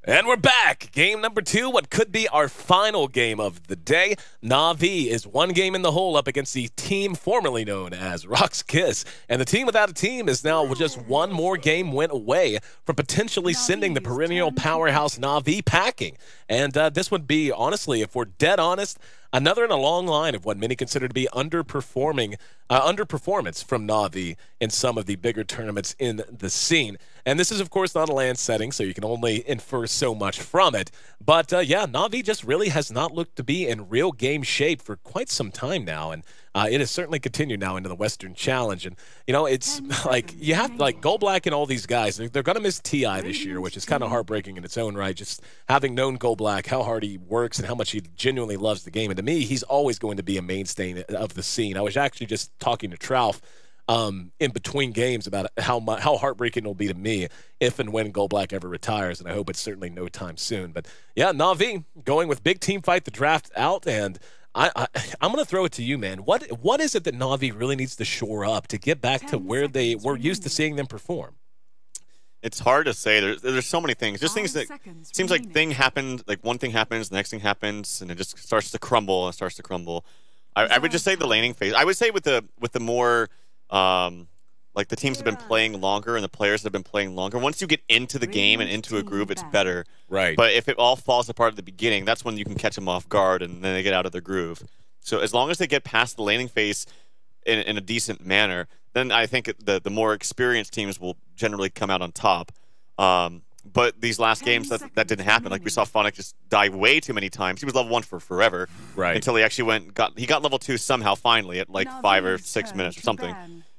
And we're back. Game number 2, what could be our final game of the day. Na'Vi is one game in the hole up against the team formerly known as RoX.KIS. And the team without a team is now just one more game win away from potentially sending the perennial powerhouse Na'Vi packing. And this would be, honestly, if we're dead honest, another in a long line of what many consider to be underperformance from Na'Vi in some of the bigger tournaments in the scene. And this is, of course, not a LAN setting, so you can only infer so much from it. But, yeah, Na'Vi just really has not looked to be in real game shape for quite some time now. And it has certainly continued now into the Western Challenge. And, you know, it's like you have, like, GoBlack and all these guys, they're going to miss TI this year, which is kind of heartbreaking in its own right. Just having known GoBlack, how hard he works and how much he genuinely loves the game. And to me, he's always going to be a mainstay of the scene. I was actually just talking to Trouf in between games about how heartbreaking it will be to me if and when GoBlack ever retires, and I hope it's certainly no time soon. But yeah, Na'Vi going with big team fight the draft out, and I'm going to throw it to you, man. What is it that Na'Vi really needs to shore up to get back to where they were used to seeing them perform? It's hard to say. There's so many things. Just things that seems like one thing happens, the next thing happens, and it just starts to crumble and starts to crumble. I would just say the laning phase. I would say with the more like the teams have been playing longer and the players have been playing longer. Once you get into the game and into a groove, it's better. Right. But if it all falls apart at the beginning, that's when you can catch them off guard and then they get out of their groove. So as long as they get past the laning phase in a decent manner, then I think the more experienced teams will generally come out on top. But these last games, that didn't happen. Like we saw Phonic just die way too many times. He was level 1 for forever, right? Until he actually he got level 2 somehow finally at like 5 or 6 minutes or something.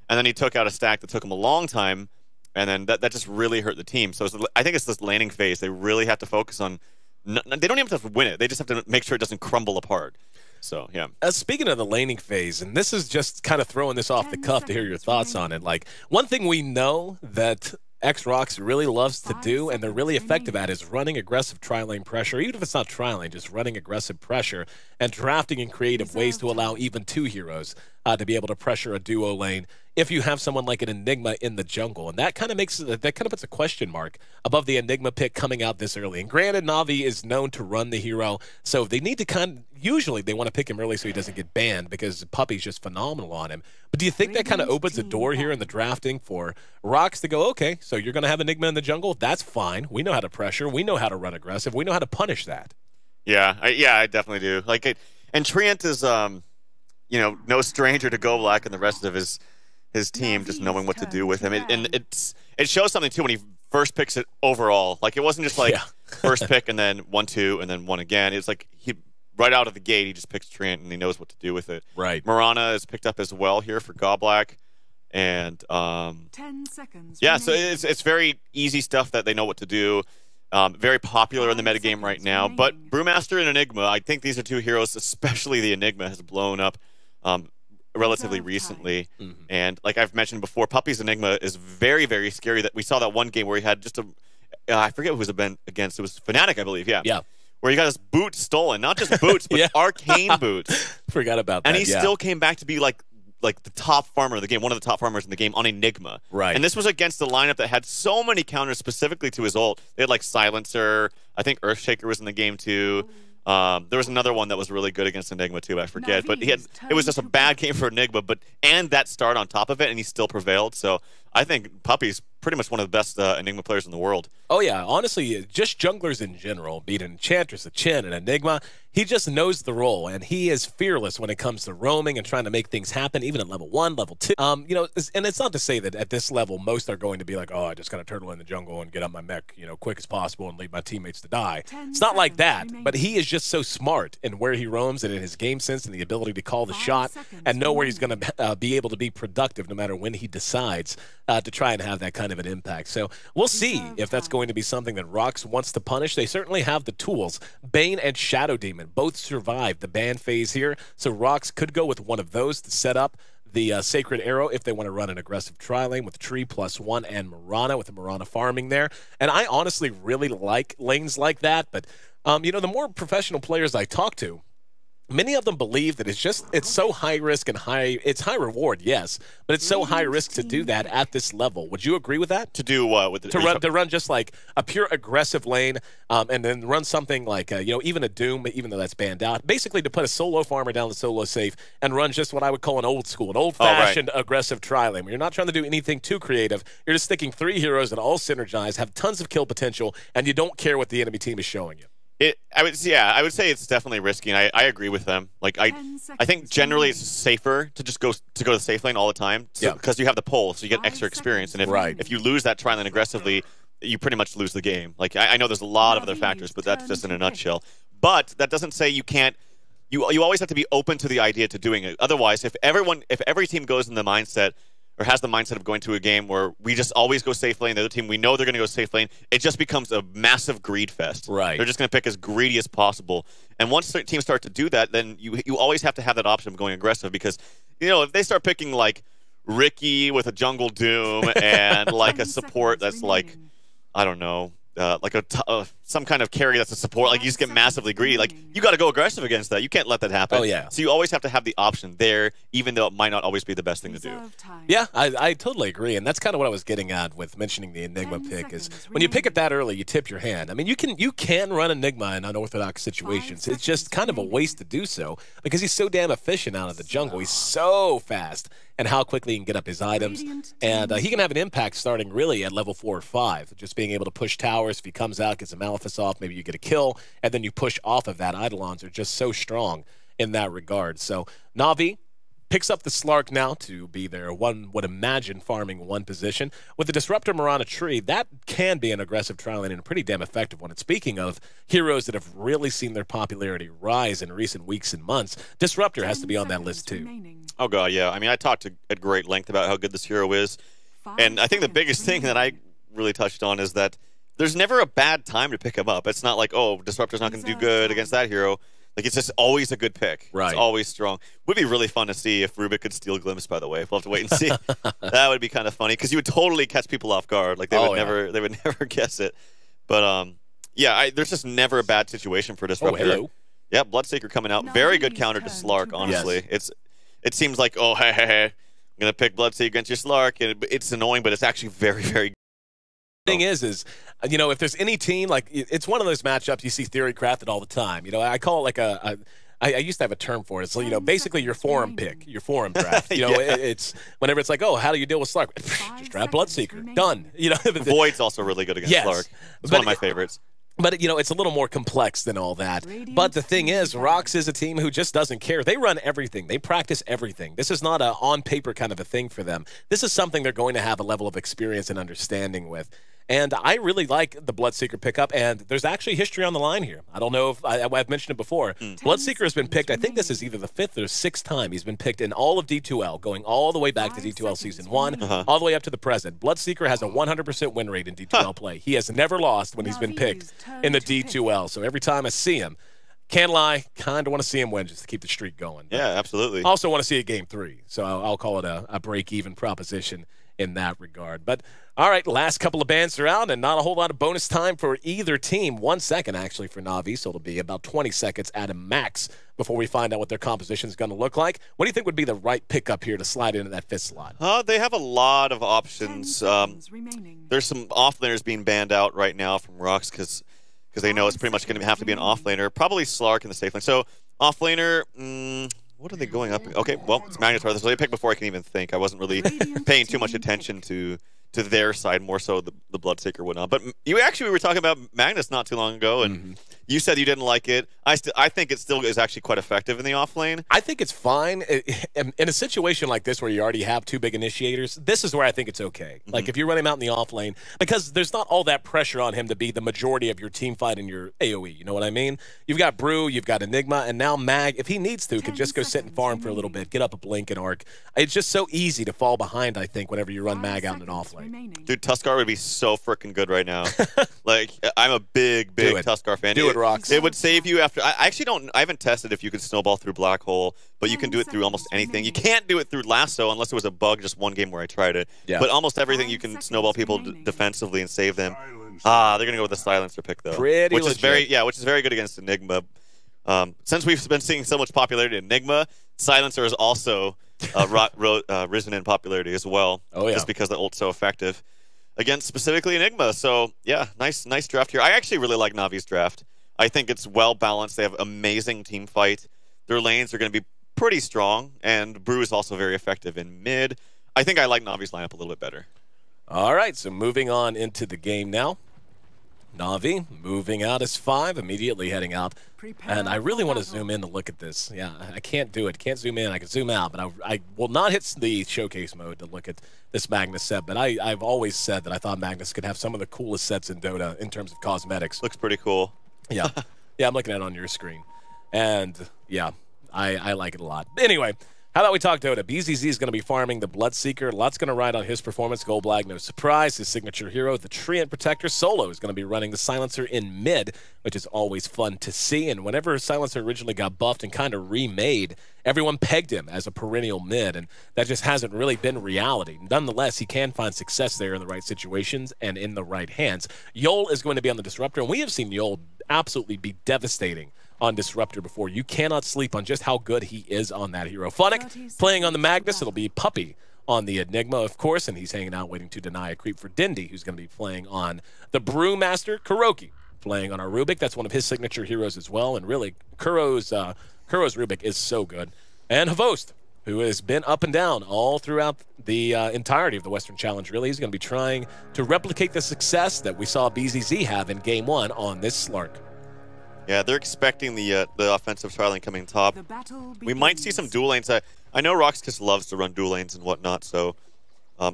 And then he took out a stack that took him a long time, and then that just really hurt the team. So I think it's this laning phase. They really have to focus on. They don't even have to win it. They just have to make sure it doesn't crumble apart. So, yeah. Speaking of the laning phase, and this is just kind of throwing this off the cuff to hear your thoughts on it. Like, one thing we know that ex-RoX really loves to do, and they're really effective at, is running aggressive tri-lane pressure, even if it's not tri-lane, just running aggressive pressure and drafting in creative ways to allow even 2 heroes to be able to pressure a duo lane if you have someone like an Enigma in the jungle. And that kind of puts a question mark above the Enigma pick coming out this early. And granted, Na'Vi is known to run the hero, so they need to usually they want to pick him early so he doesn't get banned because Puppy's just phenomenal on him. But do you think that kind of opens a door here in the drafting for RoX to go, okay, so you're going to have Enigma in the jungle? That's fine. We know how to pressure. We know how to run aggressive. We know how to punish that. Yeah, I definitely do. And Treant is, you know, no stranger to GoBlack and the rest of his team, just knowing what to do with him. It shows something, too, when he first picks it overall. Like, it wasn't just like first pick and then 1-2 and then 1 again. It's like right out of the gate, he just picks Treant and he knows what to do with it. Right. Mirana is picked up as well here for GoBlack. And, 10 seconds yeah, so it's very easy stuff that they know what to do. Very popular in the metagame right now. But Brewmaster and Enigma, I think these are 2 heroes, especially the Enigma, has blown up relatively recently. And like I've mentioned before, Puppy's Enigma is very, very scary. That we saw that one game where he had just I forget who was against. It was Fnatic, I believe. Yeah. Where he got his boots stolen. Not just boots, but arcane boots. Forgot about that. And he still came back to be like the top farmer of the game, one of the top farmers in the game on Enigma. Right. And this was against the lineup that had so many counters specifically to his ult. They had like Silencer. I think Earthshaker was in the game too. There was another one that was really good against Enigma too, I forget. But it was just a bad game for Enigma, and that start on top of it, and he still prevailed. So I think Puppy's pretty much one of the best Enigma players in the world. Oh, yeah. Honestly, just junglers in general, be it Enchantress, a Chen, and Enigma, he just knows the role, and he is fearless when it comes to roaming and trying to make things happen, even at level 1, level 2. You know, and it's not to say that at this level, most are going to be like, oh, I just got to turtle in the jungle and get up my mech, you know, quick as possible and leave my teammates to die. It's not like that, but he is just so smart in where he roams and in his game sense and the ability to call the shot and know where he's going to be able to be productive no matter when he decides to try and have that kind of an impact. So we'll see if that's going to be something that RoX wants to punish. They certainly have the tools. Bane and Shadow Demon both survived the ban phase here, so RoX could go with one of those to set up the Sacred Arrow if they want to run an aggressive tri-lane with Tree +1 and Mirana, with the Mirana farming there. And I honestly really like lanes like that, but you know, the more professional players I talk to, many of them believe that it's so high risk and it's high reward, yes, but it's so high risk to do that at this level. Would you agree with that? To do what? With to run just like a pure aggressive lane, and then run something like even a Doom, even though that's banned out. Basically, to put a solo farmer down the solo safe and run just what I would call an old school, an old-fashioned aggressive tri-lane. Where you're not trying to do anything too creative. You're just sticking 3 heroes that all synergize, have tons of kill potential, and you don't care what the enemy team is showing you. I would say it's definitely risky, and I agree with them. Like I think generally it's safer to just go to the safe lane all the time, because you have the pull, so you get extra experience. And if you lose that tri lane aggressively, you pretty much lose the game. Like I know there's a lot of other factors, but that's just in a nutshell. But that doesn't say you can't. You always have to be open to the idea to doing it. Otherwise, if every team goes in the mindset, or has the mindset of going to a game where we just always go safe lane, the other team, we know they're going to go safe lane, it just becomes a massive greed fest. Right. They're just going to pick as greedy as possible. And once teams start to do that, then you always have to have that option of going aggressive, because, if they start picking, like, Ricky with a jungle Doom and, like, a support that's, like, I don't know, like some kind of carry that's a support, like you just get massively greedy. Like, you got to go aggressive against that. You can't let that happen. Oh, yeah. So you always have to have the option there, even though it might not always be the best thing to do. Yeah, I totally agree, and that's kind of what I was getting at with mentioning the Enigma pick. Is when you pick it that early, you tip your hand. I mean, you can run Enigma in unorthodox situations. It's just kind of a waste to do so, because he's so damn efficient out of the jungle. He's so fast, and how quickly he can get up his items, and he can have an impact starting really at level 4 or 5. Just being able to push towers. If he comes out, gets a Malefice off, maybe you get a kill, and then you push off of that. Eidolons are just so strong in that regard. So Na'Vi picks up the Slark now to be there, one would imagine, farming one position. With the Disruptor Mirana tree, that can be an aggressive trial and a pretty damn effective one. And speaking of heroes that have really seen their popularity rise in recent weeks and months, Disruptor has to be on that list too. Oh, God, yeah. I mean, I talked at great length about how good this hero is. And I think the biggest thing that I really touched on is that there's never a bad time to pick him up. It's not like, oh, Disruptor's not going to do good against that hero. Like, it's just always a good pick. Right. It's always strong. Would be really fun to see if Rubik could steal Glimpse, by the way. We'll have to wait and see. That would be kind of funny, because you would totally catch people off guard. Like, they would never guess it. But, yeah, there's just never a bad situation for Disruptor. Oh, hello. Yeah, Bloodseeker coming out. Very good counter to Slark, honestly. Yes. It seems like, oh, hey, I'm going to pick Bloodseeker against your Slark. And it's annoying, but it's actually very, very good. Thing is, if there's any team, like, it's one of those matchups you see theory crafted all the time. I call it like I used to have a term for it. It's, basically your forum pick, your forum draft. It's whenever it's like, oh, how do you deal with Slark? Just draft Bloodseeker. Done. Void's also really good against Slark. It's one of my favorites. But, it's a little more complex than all that. But the thing is, RoX is a team who just doesn't care. They run everything. They practice everything. This is not a on-paper kind of a thing for them. This is something they're going to have a level of experience and understanding with. And I really like the Bloodseeker pickup, and there's actually history on the line here. I don't know if I've mentioned it before. Bloodseeker has been picked, I think this is either the 5th or 6th time he's been picked in all of D2L, going all the way back to D2L Season 1, all the way up to the present. Bloodseeker has a 100% win rate in D2L play. He has never lost when he's been picked in the D2L. So every time I see him, can't lie, kind of want to see him win just to keep the streak going. But yeah, absolutely. Also want to see a Game 3, so I'll call it a break-even proposition in that regard. But all right, last couple of bands around, and not a whole lot of bonus time for either team. 1 second actually for Na'Vi, so it'll be about 20 seconds at a max before we find out what their composition is going to look like. What do you think would be the right pickup here to slide into that 5th slot? They have a lot of options. There's some offlaners being banned out right now from RoX because they know it's pretty much going to have to be an offlaner. Probably Slark in the safe lane. So offlaner, what are they going up? Okay, well, it's Magnetar. This was a pick before I can even think. I wasn't really paying too much attention to their side, more so the Bloodseeker would not. But we were talking about Magnus not too long ago, and you said you didn't like it. I think it still is actually quite effective in the off lane. I think it's fine. In a situation like this where you already have 2 big initiators, this is where I think it's okay. Like, if you run him out in the off lane, because there's not all that pressure on him to be the majority of your team fight in your AoE. You know what I mean? You've got Brew, you've got Enigma, and now Mag, if he needs to, could just go sit and farm for a little bit, get up a Blink and Arc. It's just so easy to fall behind, I think, whenever you run Mag out in an off lane. Dude, Tuskar would be so freaking good right now. Like, I'm a big Tuskar fan. Do it, RoX. It would save you after. I haven't tested if you could snowball through Black Hole, but you can do it through almost anything. You can't do it through Lasso unless it was a bug, just one game where I tried it. Yeah. But almost everything you can snowball people defensively and save them. They're gonna go with the Silencer pick though, Pretty which legit. is very good against Enigma. Since we've been seeing so much popularity in Enigma, Silencer has also risen in popularity as well. Oh, yeah. Just because the ult's so effective against specifically Enigma. So yeah, nice draft here. I actually really like Navi's draft. I think it's well balanced. They have amazing team fight. Their lanes are going to be pretty strong, and Brew is also very effective in mid. I think I like Navi's lineup a little bit better. All right, so moving on into the game now. Navi moving out as 5, immediately heading out. And I really want to zoom in to look at this. Yeah, I can't do it. Can't zoom in. I can zoom out, but I will not hit the showcase mode to look at this Magnus set. But I've always said that I thought Magnus could have some of the coolest sets in Dota in terms of cosmetics. Looks pretty cool. Yeah. Yeah, I'm looking at it on your screen. And, yeah, I like it a lot. Anyway, how about we talk Dota? BZZ is going to be farming the Bloodseeker. Lots going to ride on his performance. Goldblag, no surprise. His signature hero, the Treant Protector. Solo is going to be running the Silencer in mid, which is always fun to see. And whenever Silencer originally got buffed and kind of remade, everyone pegged him as a perennial mid, and that just hasn't really been reality. Nonetheless, he can find success there in the right situations and in the right hands. Yol is going to be on the Disruptor, and we have seen Yol absolutely be devastating on Disruptor before. You cannot sleep on just how good he is on that hero. Funnick playing on the Magnus. It'll be Puppy on the Enigma, of course, and he's hanging out waiting to deny a creep for Dindy, who's going to be playing on the Brewmaster. Kuroki playing on our Rubik. That's one of his signature heroes as well, and really, Kuro's Rubik is so good. And Havost, who has been up and down all throughout the entirety of the Western Challenge, really. He's going to be trying to replicate the success that we saw BZZ have in Game 1 on this Slark. Yeah, they're expecting the offensive tri lane coming top. We might see some dual lanes. I know RoX.KIS loves to run dual lanes and whatnot, so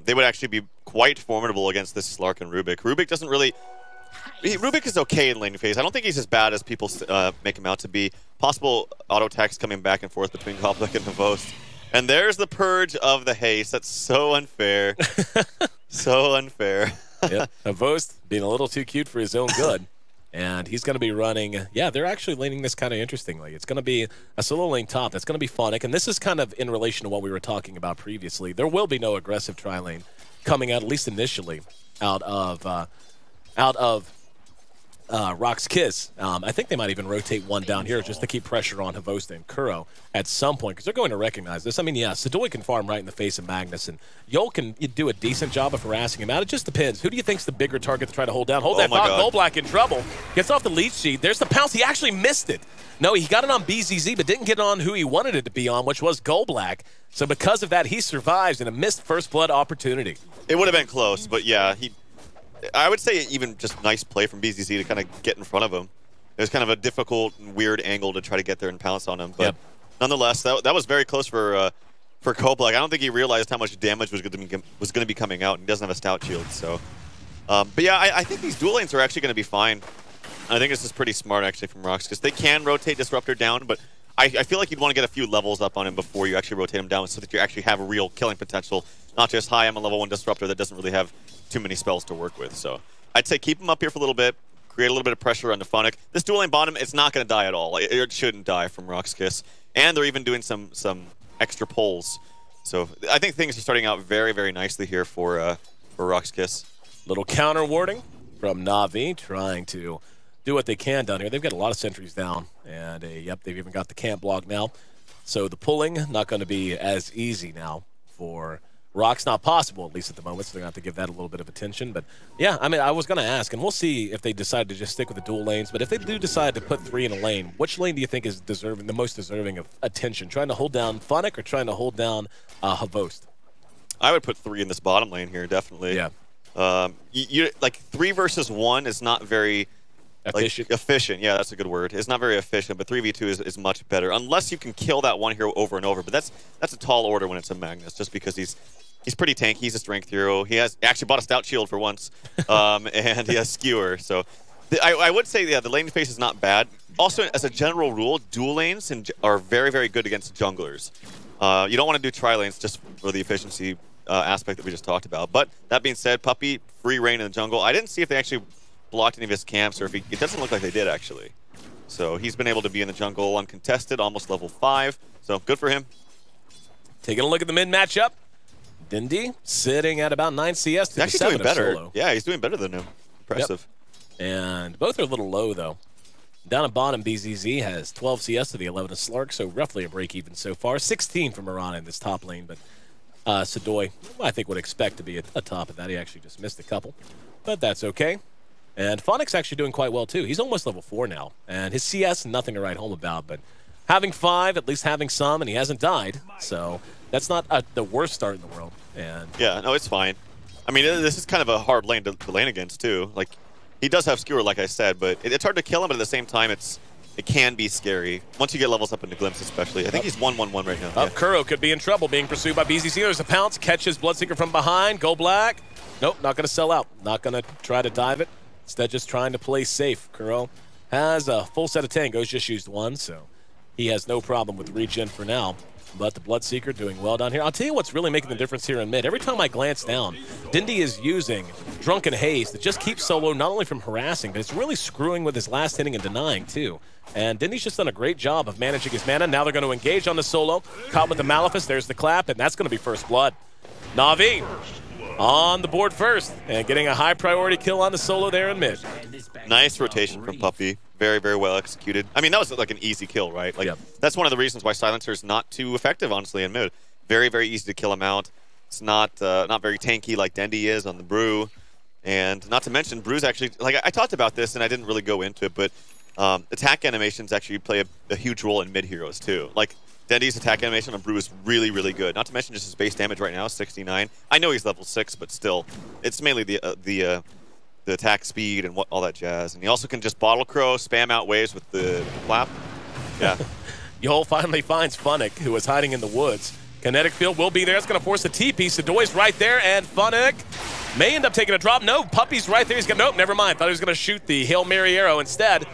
they would actually be quite formidable against this Slark and Rubik. Rubik doesn't really... Rubik is okay in lane phase. I don't think he's as bad as people make him out to be. Possible auto attacks coming back and forth between Goblek and Havost. And there's the purge of the haste. That's so unfair. So unfair. Yeah, Havost being a little too cute for his own good. And he's going to be running, yeah, they're actually laning this kind of interestingly. It's going to be a solo lane top. That's going to be Funnick. And this is kind of in relation to what we were talking about previously. There will be no aggressive tri-lane coming out, at least initially, out of RoX.KIS. I think they might even rotate one down here just to keep pressure on Havost and Kuro at some point, because they're going to recognize this. I mean, yeah, Sadoy can farm right in the face of Magnus, and Yol can do a decent job of harassing him out. It just depends. Who do you think's the bigger target to try to hold down? Hold that thought. Goldblack in trouble. Gets off the lead sheet. There's the pounce. He actually missed it. No, he got it on BZZ, but didn't get it on who he wanted it to be on, which was Goldblack. So because of that, he survives in a missed first blood opportunity. It would have been close, but yeah, I would say even just nice play from BZZ to kind of get in front of him. It was kind of a difficult and weird angle to try to get there and pounce on him. But nonetheless, that was very close for Goldblack. I don't think he realized how much damage was going to be coming out, and he doesn't have a stout shield. So, but yeah, I think these dual lanes are actually going to be fine. I think this is pretty smart actually from RoX.KIS. They can rotate Disruptor down, but I feel like you'd want to get a few levels up on him before you actually rotate him down, so that you actually have a real killing potential. Not just, hi, I'm a level 1 Disruptor that doesn't really have too many spells to work with. So I'd say keep him up here for a little bit, create a little bit of pressure on the Funnick. This dual lane bottom, it's not going to die at all. It shouldn't die from RoX.KIS. And they're even doing some extra pulls. So I think things are starting out very, very nicely here for RoX.KIS. Little counter warding from Na'Vi, trying to do what they can down here. They've got a lot of sentries down, and yep, they've even got the camp block now. So the pulling, not going to be as easy now for RoX. Not possible, at least at the moment, so they're going to have to give that a little bit of attention. But yeah, I mean, I was going to ask, and we'll see if they decide to just stick with the dual lanes, but if they do decide to put 3 in a lane, which lane do you think is the most deserving of attention? Trying to hold down Funnick or trying to hold down Havost? I would put 3 in this bottom lane here, definitely. Yeah. Like 3 versus 1 is not very... Efficient. Like, efficient, yeah, that's a good word. It's not very efficient, but 3v2 is much better, unless you can kill that one hero over and over. But that's a tall order when it's a Magnus, just because he's pretty tanky. He's a strength hero. He actually bought a stout shield for once, and he has skewer. So I would say, yeah, the lane phase is not bad. Also, as a general rule, dual lanes are very, very good against junglers. You don't want to do tri-lanes just for the efficiency aspect that we just talked about. But that being said, Puppy, free reign in the jungle. I didn't see if they actually blocked any of his camps, or if it doesn't look like they did, actually. So he's been able to be in the jungle uncontested, almost level 5. So good for him. Taking a look at the mid matchup. Dindy sitting at about 9 CS to he's actually doing better. Solo. Yeah, he's doing better than him. Impressive. Yep. And both are a little low, though. Down at bottom, BZZ has 12 CS to the 11 of Slark, so roughly a break-even so far. 16 from Mirana in this top lane, but Sadoy, I think, would expect to be a top of that. He actually just missed a couple, but that's okay. And Phonic's actually doing quite well, too. He's almost level 4 now, and his CS, nothing to write home about, but having 5, at least having some, and he hasn't died, so that's not the worst start in the world. And yeah, no, it's fine. I mean, this is kind of a hard lane to lane against, too. Like, he does have Skewer, like I said, but it's hard to kill him, but at the same time, it can be scary. Once you get levels up into Glimpse, especially. I think he's 1-1-1 right now. Yeah. Kuro could be in trouble being pursued by BZC. There's a pounce, catches Bloodseeker from behind, go black. Nope, not going to sell out. Not going to try to dive it. Instead, just trying to play safe. Kuro has a full set of tangos, just used 1, so he has no problem with regen for now. But the Bloodseeker doing well down here. I'll tell you what's really making the difference here in mid. Every time I glance down, Dindy is using Drunken Haze to just keep Solo not only from harassing, but it's really screwing with his last hitting and denying, too. And Dindy's just done a great job of managing his mana. Now they're going to engage on the Solo. Caught with the Malefice. There's the clap, and that's going to be first blood. Na'Vi on the board first, and getting a high priority kill on the Solo there in mid. Nice rotation from Puppey. Very, very well executed. I mean, that was like an easy kill, right? Like, that's one of the reasons why Silencer is not too effective, honestly, in mid. Very, very easy to kill him out. It's not very tanky like Dendy is on the Brew. And not to mention, Brew's actually, like, I talked about this and I didn't really go into it, but attack animations actually play a huge role in mid heroes, too. Like, Dendy's attack animation on Brew is really, really good. Not to mention just his base damage right now, 69. I know he's level 6, but still, it's mainly the attack speed and all that jazz. And he also can just bottle crow, spam out waves with the flap. Yeah. Yol finally finds Funnick, who was hiding in the woods. Kinetic field will be there. It's going to force a TP. Sadoy's right there, and Funnick may end up taking a drop. No, Puppey's right there. He's going to, nope, never mind. Thought he was going to shoot the Hail Mary arrow instead.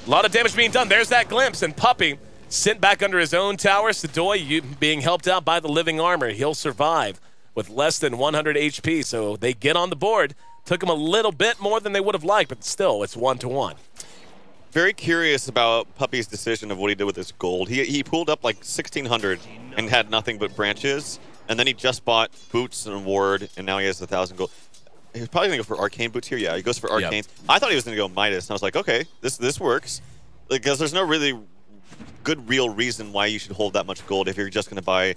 A lot of damage being done. There's that glimpse, and Puppey sent back under his own tower. Sadoy being helped out by the living armor. He'll survive with less than 100 HP, so they get on the board. Took him a little bit more than they would have liked, but still, it's 1-1. Very curious about Puppey's decision of what he did with his gold. He pulled up like 1,600 and had nothing but branches, and then he just bought boots and ward, and now he has 1,000 gold. He's probably going to go for arcane boots here. Yeah, he goes for arcanes. Yep. I thought he was going to go Midas, and I was like, okay, this works. Because there's no really good real reason why you should hold that much gold if you're just going to buy,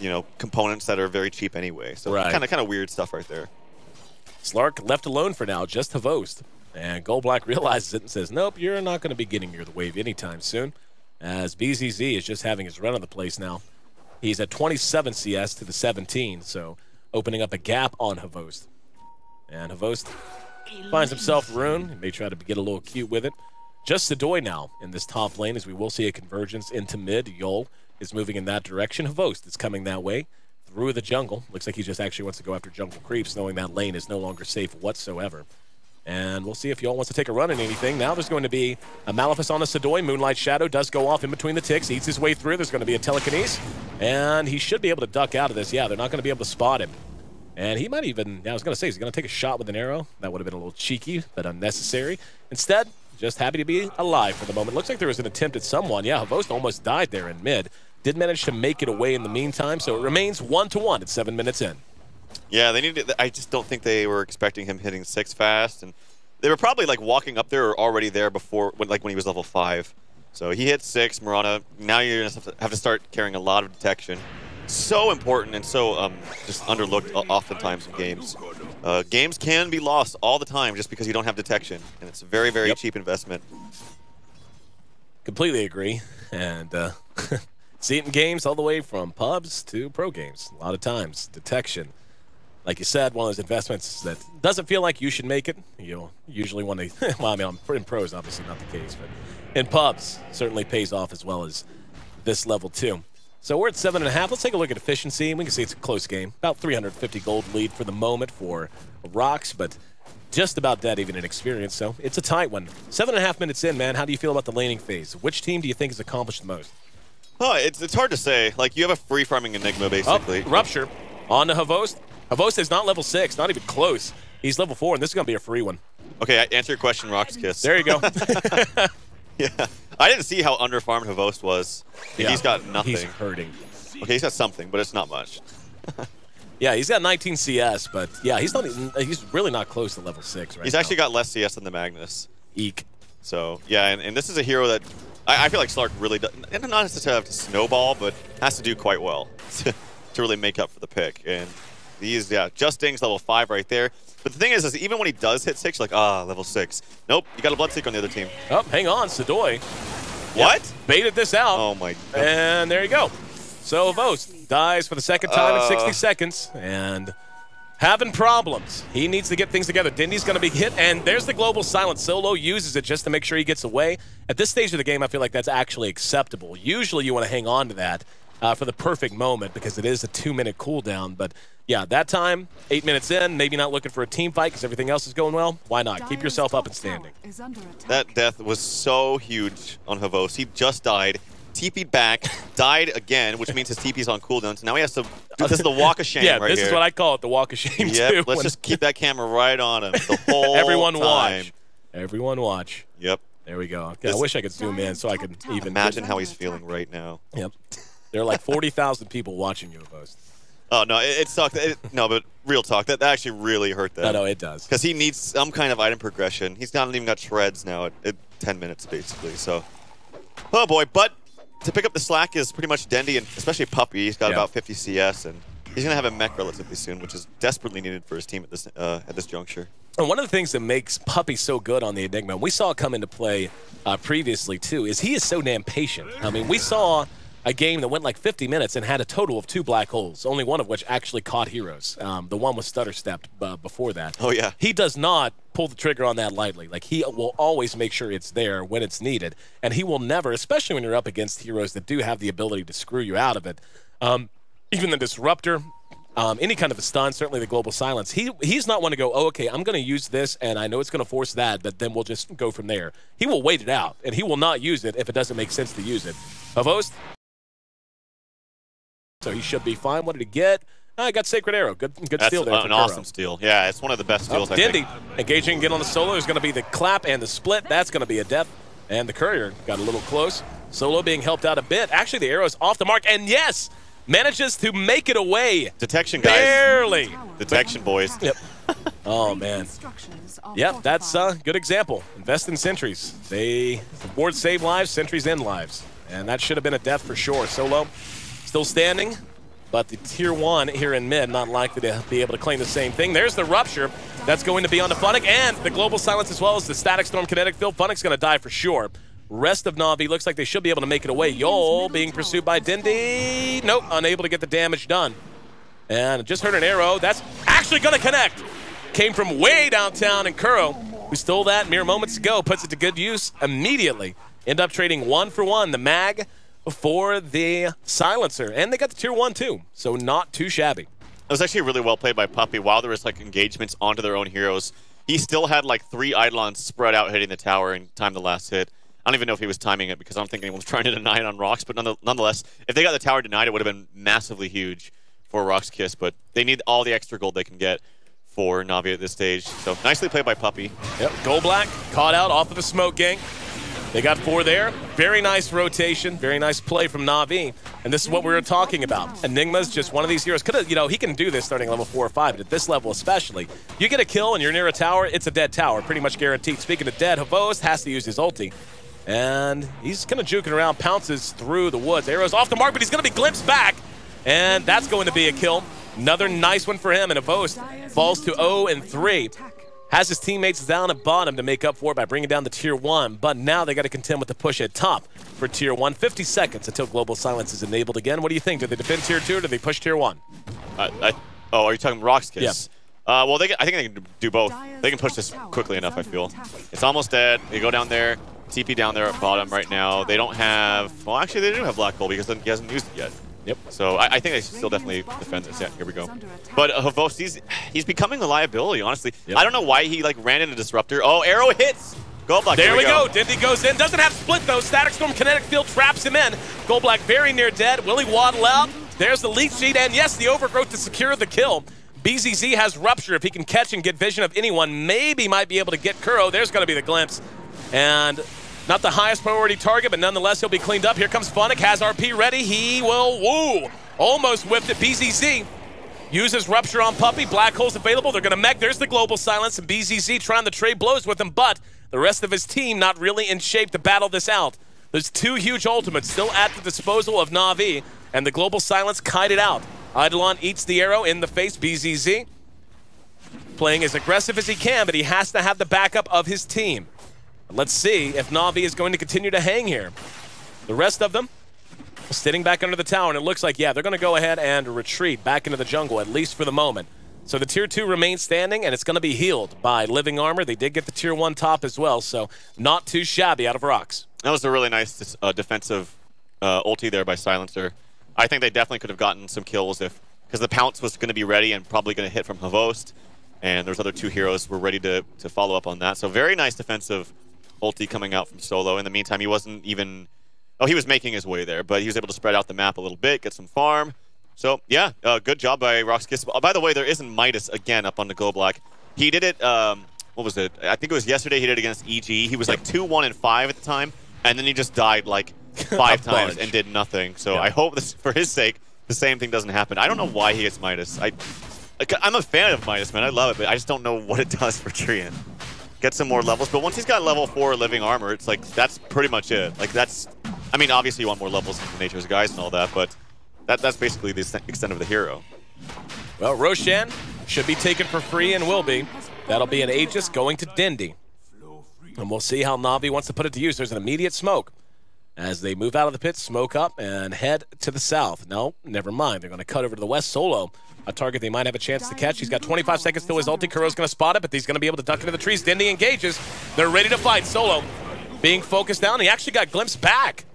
you know, components that are very cheap anyway. So kind of weird stuff right there. Slark left alone for now, just Havost. And Gold Black realizes it and says, nope, you're not going to be getting near the wave anytime soon. As BZZ is just having his run of the place now. He's at 27 CS to the 17, so opening up a gap on Havost. And Havost finds himself Rune. He may try to get a little cute with it. Just Sadoy now in this top lane, as we will see a convergence into mid. Yol is moving in that direction. Havost is coming that way through the jungle. Looks like he just actually wants to go after jungle creeps, knowing that lane is no longer safe whatsoever. And we'll see if Yol wants to take a run at anything. Now there's going to be a Malefice on a Sadoy. Moonlight Shadow does go off in between the ticks, eats his way through. There's going to be a telekinesis, and he should be able to duck out of this. Yeah, they're not going to be able to spot him. And he might even, I was going to say, he's going to take a shot with an arrow. That would have been a little cheeky, but unnecessary. Instead, just happy to be alive for the moment. Looks like there was an attempt at someone. Yeah, Havost almost died there in mid. Did manage to make it away in the meantime, so it remains 1-1 at 7 minutes in. Yeah, they needed. I just don't think they were expecting him hitting 6 fast, and they were probably like walking up there or already there before, when he was level 5. So he hit 6, Mirana. Now you're gonna have to start carrying a lot of detection. So important and so just underlooked oftentimes in games. Games can be lost all the time just because you don't have detection, and it's a very, very cheap investment. Completely agree, and see it in games all the way from pubs to pro games. A lot of times, detection, like you said, one of those investments that doesn't feel like you should make it. You'll usually want to, well, I mean, in pros, obviously not the case, but in pubs, certainly pays off as well as this level too. So we're at 7.5. Let's take a look at efficiency. We can see it's a close game. About 350 gold lead for the moment for RoX, but just about dead even in experience, so it's a tight one. 7.5 minutes in, man. How do you feel about the laning phase? Which team do you think has accomplished the most? Oh, it's hard to say. Like, you have a free-farming Enigma, basically. Oh, Rupture. On to Havost. Havost is not level 6, not even close. He's level 4, and this is going to be a free one. Okay, answer your question, RoX.KIS. There you go. Yeah. I didn't see how underfarmed Havost was. Yeah. He's got nothing. He's hurting. Okay, he's got something, but it's not much. Yeah, he's got 19 CS, but yeah, he's really not close to level 6 right He's actually got less CS than the Magnus. Eek. So, yeah, and this is a hero that I feel like Slark really does, and not necessarily have to snowball, but has to do quite well to really make up for the pick. And these, yeah, Just Ding's level 5 right there. But the thing is even when he does hit 6, you're like, level 6. Nope, you got a Bloodseeker on the other team. Oh, hang on, Sadoy. What? Yep, baited this out. Oh, my God. And there you go. So Vost dies for the second time in 60 seconds, and having problems. He needs to get things together. Dindy's going to be hit, and there's the global silence. Solo uses it just to make sure he gets away. At this stage of the game, I feel like that's actually acceptable. Usually you want to hang on to that for the perfect moment because it is a 2-minute cooldown. But, yeah, that time, 8 minutes in, maybe not looking for a team fight because everything else is going well. Why not? Keep yourself up and standing. That death was so huge on Havos. He just died. TP'd back, died again, which means his TP's on cooldown. So now he has to do this is the walk of shame right here. Yeah, this is what I call it, the walk of shame, too. Let's just keep that camera right on him the whole Everyone time. Watch. Everyone watch. Yep. There we go. I wish I could zoom in so I could even imagine how he's feeling right now. Yep. There are like 40,000 people watching you, Vost. Oh, no, it sucked. No, but real talk, that actually really hurt that. No, it does. Because he needs some kind of item progression. He's not even got shreds now at 10 minutes, basically. So, oh, boy. But to pick up the slack is pretty much Dendy, and especially Puppy. He's got about 50 CS, and he's going to have a mech relatively soon, which is desperately needed for his team at this juncture. And one of the things that makes Puppy so good on the Enigma, and we saw it come into play previously too, is he is so damn patient. I mean, we saw a game that went like 50 minutes and had a total of 2 black holes, only one of which actually caught heroes. The one was stutter-stepped before that. Oh, yeah. He does not pull the trigger on that lightly. Like, he will always make sure it's there when it's needed, and he will never, especially when you're up against heroes that do have the ability to screw you out of it. Even the Disruptor, any kind of a stun, certainly the Global Silence, he's not one to go, oh, okay, I'm going to use this, and I know it's going to force that, but then we'll just go from there. He will wait it out, and he will not use it if it doesn't make sense to use it. Havost, so he should be fine. What did he get? I got Sacred Arrow. Good steal there. That's an awesome steal. Yeah, it's one of the best steals, I think. Dindy engaging again on the solo is going to be the clap and the split. That's going to be a death. And the Courier got a little close. Solo being helped out a bit. Actually, the arrow's off the mark. And yes, manages to make it away. Detection, guys. Barely. Detection, boys. Yep. Oh, man. Yep, that's a good example. Invest in sentries. The boards save lives, sentries end lives. And that should have been a death for sure. Solo still standing, but the tier 1 here in mid not likely to be able to claim the same thing. There's the Rupture. That's going to be on the Funnick, and the Global Silence as well as the Static Storm Kinetic Field. Funnick's going to die for sure. Rest of Na'Vi looks like they should be able to make it away. Yol being pursued by Dindy. Nope, unable to get the damage done. And just heard an arrow. That's actually going to connect. Came from way downtown, and Kuro, who stole that mere moments ago, puts it to good use immediately. End up trading 1 for 1. The mag for the Silencer, and they got the tier 1 too, so not too shabby. It was actually really well played by Puppy. While there was like engagements onto their own heroes, he still had like 3 Eidolons spread out hitting the tower and time the last hit. I don't even know if he was timing it because I don't think anyone was trying to deny it on RoX, but nonetheless, if they got the tower denied, it would have been massively huge for RoX.KIS, but they need all the extra gold they can get for Na'Vi at this stage. So nicely played by Puppy. Yep, Gold Black caught out off of the smoke gang. They got 4 there. Very nice rotation. Very nice play from Na'Vi. And this is what we were talking about. Enigma's just one of these heroes. Could have, he can do this starting level 4 or 5, but at this level especially, you get a kill and you're near a tower, it's a dead tower, pretty much guaranteed. Speaking of dead, Havost has to use his ulti. And he's kind of juking around, pounces through the woods. Arrow's off the mark, but he's going to be glimpsed back. And that's going to be a kill. Another nice one for him, and Havost falls to 0-3. Has his teammates down at bottom to make up for it by bringing down the tier 1, but now they got to contend with the push at top for tier 1. 50 seconds until Global Silence is enabled again. What do you think? Do they defend tier 2 or do they push tier 1? Oh, are you talking RoX.KIS? Yeah. Well, I think they can do both. They can push this quickly enough, I feel. It's almost dead. They go down there. TP down there at bottom right now. They don't have... Well, actually, they do have Black Hole because he hasn't used it yet. Yep. So I think they still definitely defend this. Yeah, here we go. But Havost, he's becoming a liability, honestly. Yep. I don't know why he ran into Disruptor. Oh, arrow hits! Gold Black, there we go. Dindy goes in. Doesn't have split, though. Static Storm Kinetic Field traps him in. Gold Black very near dead. Will he waddle out? There's the lead sheet, and yes, the Overgrowth to secure the kill. BZZ has Rupture. If he can catch and get vision of anyone, maybe might be able to get Kuro. There's going to be the glimpse. And not the highest priority target, but nonetheless, he'll be cleaned up. Here comes Funnick, has RP ready. He will, woo, almost whipped it. BZZ uses Rupture on Puppy. Black Hole's available. They're going to mech. There's the Global Silence, and BZZ trying to trade blows with him, but The rest of his team not really in shape to battle this out. There's two huge ultimates still at the disposal of Na'Vi, and the global silence kited out. Eidolon eats the arrow in the face. BZZ playing as aggressive as he can, but he has to have the backup of his team. Let's see if Na'Vi is going to continue to hang here. The rest of them sitting back under the tower, and it looks like, yeah, they're going to go ahead and retreat back into the jungle, at least for the moment. So the Tier 2 remains standing, and it's going to be healed by Living Armor. They did get the Tier 1 top as well, so not too shabby out of RoX. That was a really nice defensive ulti there by Silencer. I think they definitely could have gotten some kills because the Pounce was going to be ready and probably going to hit from Havost, and there's other two heroes were ready to follow up on that. So very nice defensive ulti coming out from Solo. In the meantime, he wasn't even... Oh, he was making his way there, but he was able to spread out the map a little bit, get some farm. So, yeah, good job by RoX.KIS. By the way, there isn't Midas again up on the Go Black. He did it, what was it? I think it was yesterday he did it against EG. He was like 2-1-5 at the time, and then he just died like 5 times and did nothing. So I hope this, for his sake, the same thing doesn't happen. I don't know why he gets Midas. I'm a fan of Midas, man. I love it, but I just don't know what it does for Treant. Get some more levels, but once he's got level 4 living armor, it's like, that's pretty much it. Like, that's, I mean, obviously you want more levels in the Nature's Guys and all that, but that's basically the extent of the hero. Well, Roshan should be taken for free and will be. That'll be an Aegis going to Dindy. And we'll see how Na'Vi wants to put it to use. There's an immediate smoke. As they move out of the pit, smoke up, and head to the south. No, never mind. They're going to cut over to the west. Solo, a target they might have a chance to catch. He's got 25 seconds till his ulti. Kuro's going to spot it, but he's going to be able to duck into the trees. Dindy engages. They're ready to fight. Solo being focused down. He actually got glimpsed back.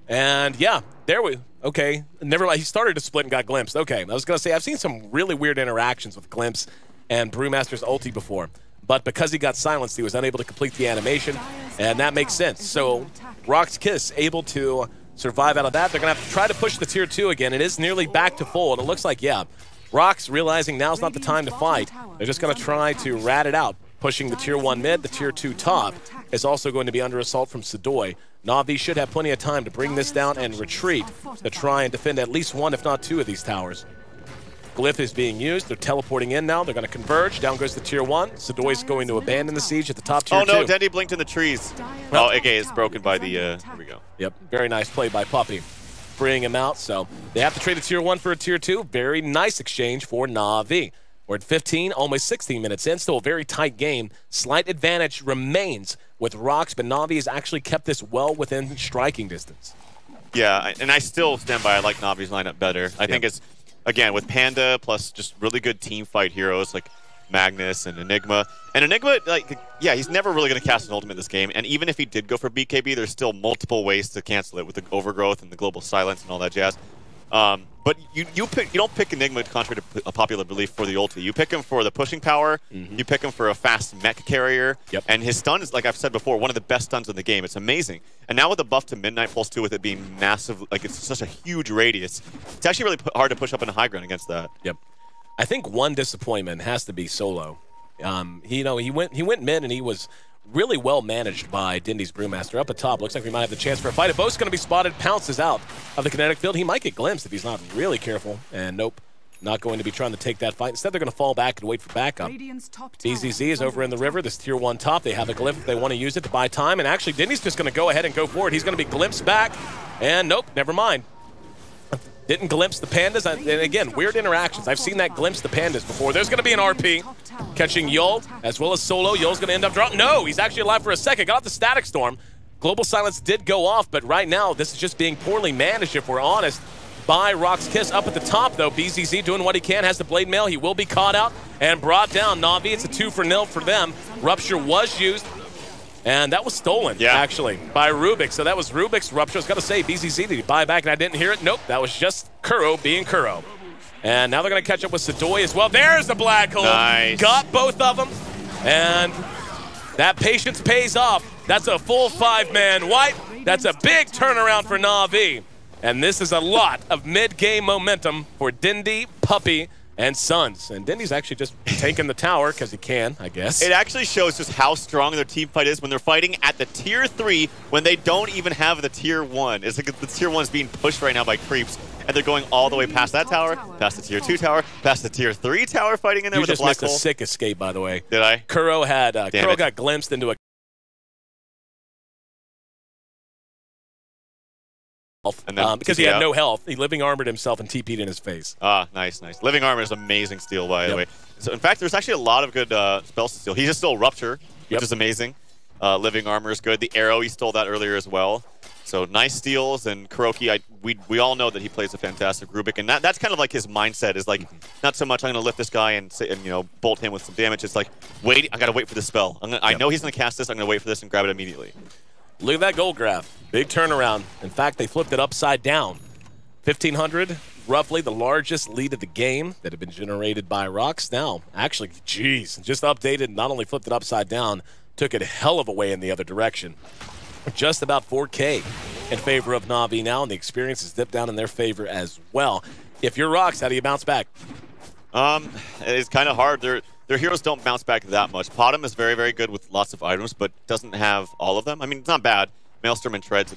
And, yeah, there we... Okay, never mind. He started to split and got glimpsed. Okay, I was going to say, I've seen some really weird interactions with Glimpse and Brewmaster's ulti before. But because he got silenced, he was unable to complete the animation, and that makes sense. So RoX.KIS able to survive out of that. They're going to have to try to push the Tier 2 again. It is nearly back to full, and it looks like, yeah, RoX realizing now's not the time to fight. They're just going to try to rat it out, pushing the Tier 1 mid. The Tier 2 top is also going to be under assault from Sedoy. Na'Vi should have plenty of time to bring this down and retreat to try and defend at least one, if not two, of these towers. Glyph is being used. They're teleporting in now. They're going to converge. Down goes the Tier 1. Sedoy's going to abandon the siege at the top Tier 2. Oh, no. Dendy blinked in the trees. Oh, okay, it's broken by the... Here we go. Yep. Very nice play by Puppy. Freeing him out. So they have to trade a Tier 1 for a Tier 2. Very nice exchange for Na'Vi. We're at 15, almost 16 minutes in. Still a very tight game. Slight advantage remains with RoX, but Na'Vi has actually kept this well within striking distance. Yeah, and I still stand by I like Na'Vi's lineup better. I think it's... Again, with Panda plus just really good team fight heroes like Magnus and Enigma. And Enigma, like, yeah, he's never really going to cast an ultimate in this game. And even if he did go for BKB, there's still multiple ways to cancel it with the overgrowth and the global silence and all that jazz. But you don't pick Enigma contrary to a popular belief for the ulti. You pick him for the pushing power. You pick him for a fast mech carrier. And his stun is, like I've said before, one of the best stuns in the game. It's amazing. And now with the buff to Midnight Pulse 2 with it being massive, like it's such a huge radius, it's actually really hard to push up in a high ground against that. I think one disappointment has to be Solo. He went mid and he was really well managed by Dindy's Brewmaster. Up atop, looks like we might have the chance for a fight. If both's going to be spotted, pounces out of the kinetic field. He might get glimpsed if he's not really careful. And nope, not going to be trying to take that fight. Instead, they're going to fall back and wait for backup. BZZ is over in the river. This Tier 1 top. They have a glyph if they want to use it to buy time. And actually, Dindy's just going to go ahead and go forward. He's going to be glimpsed back. And nope, never mind. Didn't glimpse the Pandas. And again, weird interactions. I've seen that glimpse the Pandas before. There's going to be an RP catching Yul as well as Solo. Yul's going to end up dropping. No, he's actually alive for a second. Got off the Static Storm. Global Silence did go off, but right now this is just being poorly managed, if we're honest, by RoX.KIS. Up at the top, though, BZZ doing what he can. Has the Blade Mail. He will be caught out and brought down. Na'Vi, it's a 2-0 for them. Rupture was used. And that was stolen, actually, by Rubik. So that was Rubik's Rupture. I was going to say, BZZ, did he buy back and I didn't hear it? Nope, that was just Kuro being Kuro. And now they're going to catch up with Sedoy as well. There's the Black Hole. Nice. Got both of them. And that patience pays off. That's a full 5-man wipe. That's a big turnaround for Na'Vi. And this is a lot of mid-game momentum for Dindy, Puppy, and Sons. And Dindy's actually just taking the tower because he can, I guess. It actually shows just how strong their team fight is when they're fighting at the Tier 3 when they don't even have the Tier 1. It's like the Tier 1 is being pushed right now by creeps, and they're going all the way past that tower, past the Tier 2 tower, past the Tier 3 tower fighting in there with the Black Hole. You just missed a sick escape, by the way. Did I? Kuro got glimpsed into a And then because he had no health. He living armored himself and TP'd in his face. Ah, nice, nice. Living Armor is amazing steal, by the way. So, in fact, there's actually a lot of good spells to steal. He just stole Rupture, which is amazing. Living Armor is good. The Arrow, he stole that earlier as well. So nice steals, and Kuroki, we all know that he plays a fantastic Rubik, and that's kind of like his mindset is like, not so much I'm going to lift this guy and you know, bolt him with some damage. It's like, wait, I got to wait for the spell. I know he's going to cast this. I'm going to wait for this and grab it immediately. Look at that gold graph. Big turnaround. In fact, they flipped it upside down. 1,500, roughly the largest lead of the game that had been generated by RoX. Now, actually, geez, just updated, not only flipped it upside down, took it a hell of a way in the other direction. Just about 4K in favor of Na'Vi now, and the experience has dipped down in their favor as well. If you're RoX, how do you bounce back? It's kind of hard. Their heroes don't bounce back that much. Potom is very, very good with lots of items, but doesn't have all of them. I mean, it's not bad. Maelstrom and Treads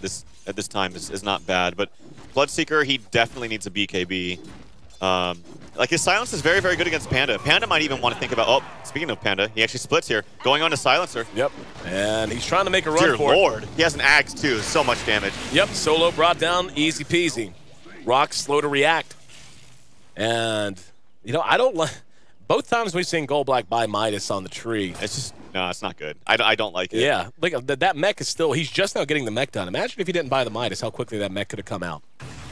at this time is not bad, but Bloodseeker, he definitely needs a BKB. Like, his Silence is very, very good against Panda. Panda might even want to think about, oh, speaking of Panda, he actually splits here, going on to Silencer. Yep, and he's trying to make a run Dear for Lord. it. He has an Axe, too. So much damage. Yep, solo brought down, easy peasy. RoX slow to react. And, you know, I don't like... Both times we've seen Gold Black buy Midas on the tree. It's just, no, it's not good. I don't like it. Yeah, like that mech is still, he's just now getting the mech done. Imagine if he didn't buy the Midas, how quickly that mech could have come out.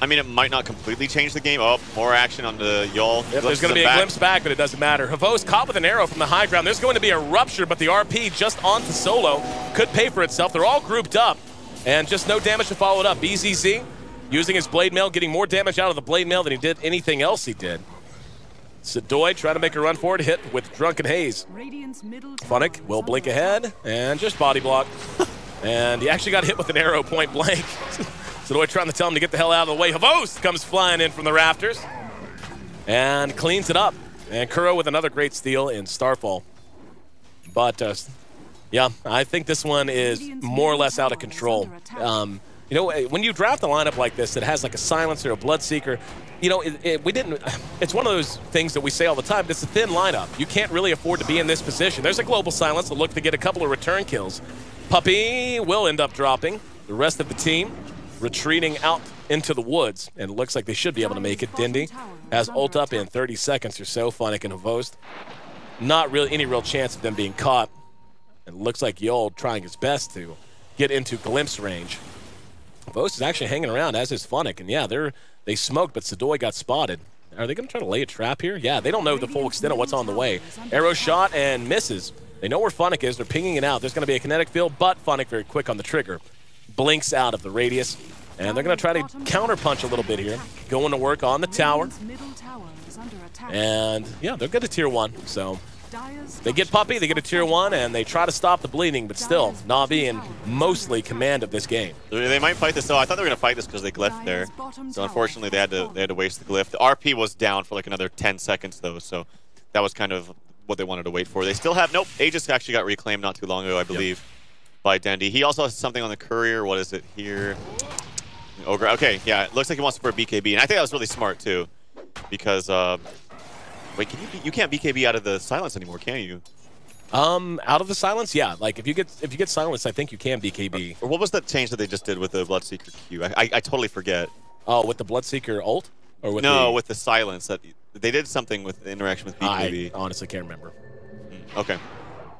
I mean, it might not completely change the game. Oh, more action on the Yol. Yep, there's going to be a glimpse back, but it doesn't matter. Havos caught with an arrow from the high ground. There's going to be a rupture, but the RP just onto solo could pay for itself. They're all grouped up, and just no damage to follow it up. BZZ using his Blade Mail, getting more damage out of the Blade Mail than he did anything else he did. Sadoy trying to make a run for it, hit with Drunken Haze. Funnick will blink ahead and just body block. And he actually got hit with an arrow point blank. Sadoy trying to tell him to get the hell out of the way. Havos comes flying in from the rafters and cleans it up. And Kuro with another great steal in Starfall. But, yeah, I think this one is more or less out of control. You know, when you draft a lineup like this that has like a Silencer, a Bloodseeker, you know, it's one of those things that we say all the time, but it's a thin lineup. You can't really afford to be in this position. There's a Global Silence to look to get a couple of return kills. Puppey will end up dropping. The rest of the team retreating out into the woods, and it looks like they should be able to make it. Dindy has ult up in 30 seconds or so. Funnick and Havost. Not really any real chance of them being caught. And it looks like Yol trying his best to get into glimpse range. Havost is actually hanging around, as is Funnick, and yeah, they smoked, but Sadoy got spotted. Are they going to try to lay a trap here? Yeah, they don't know the full extent of what's on the way. Arrow shot and misses. They know where Funnick is. They're pinging it out. There's going to be a kinetic field, but Funnick very quick on the trigger. Blinks out of the radius, and they're going to try to counterpunch a little bit here. Going to work on the tower. And, yeah, they're good at tier 1, so... They get Puppey, they get a tier 1, and they try to stop the bleeding, but still, Na'Vi in mostly command of this game. They might fight this, though. I thought they were going to fight this because they glyphed there. So unfortunately, they had to waste the glyph. The RP was down for like another 10 seconds, though, so that was kind of what they wanted to wait for. They still have, nope, Aegis actually got reclaimed not too long ago, I believe, by Dendy. He also has something on the courier. What is it here? Ogre. Okay, yeah, it looks like he wants to for a BKB, and I think that was really smart, too, because... Wait, you can't BKB out of the silence anymore, can you? Out of the silence, yeah. Like if you get silence, I think you can BKB. Or what was that change that they just did with the Bloodseeker Q? I totally forget. Oh, with the Bloodseeker ult, or with with the silence that they did something with the interaction with BKB. I honestly can't remember. Okay,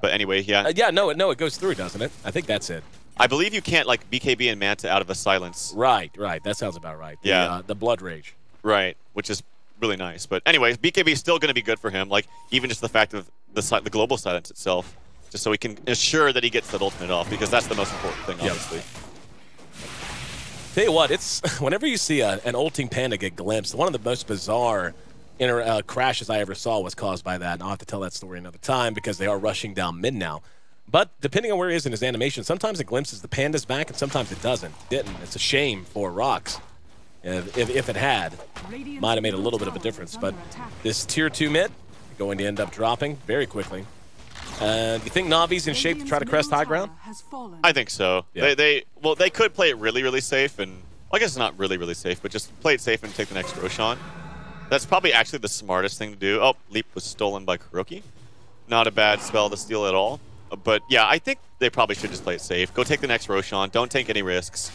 but anyway, yeah. Yeah, no, it goes through, doesn't it? I think that's it. I believe you can't like BKB and Manta out of a silence. Right. That sounds about right. The Blood Rage. Right, which is really nice. But anyways, BKB is still going to be good for him. Like even just the fact of the global silence itself, just so he can assure that he gets that ultimate off, because that's the most important thing, obviously. Tell you what, it's whenever you see an ulting Panda get glimpsed, one of the most bizarre crashes I ever saw was caused by that. And I'll have to tell that story another time because they are rushing down mid now. But depending on where he is in his animation, sometimes it glimpses the Panda's back and sometimes it doesn't. Didn't. It's a shame for RoX. If it had, might have made a little bit of a difference. But this tier 2 mid going to end up dropping very quickly. Do you think Na'Vi's in shape to try to crest high ground? I think so. Yeah. They could play it really, really safe, and well, I guess it's not really, really safe, but just play it safe and take the next Roshan. That's probably actually the smartest thing to do. Oh, Leap was stolen by Kuroki. Not a bad spell to steal at all. But yeah, I think they probably should just play it safe. Go take the next Roshan. Don't take any risks.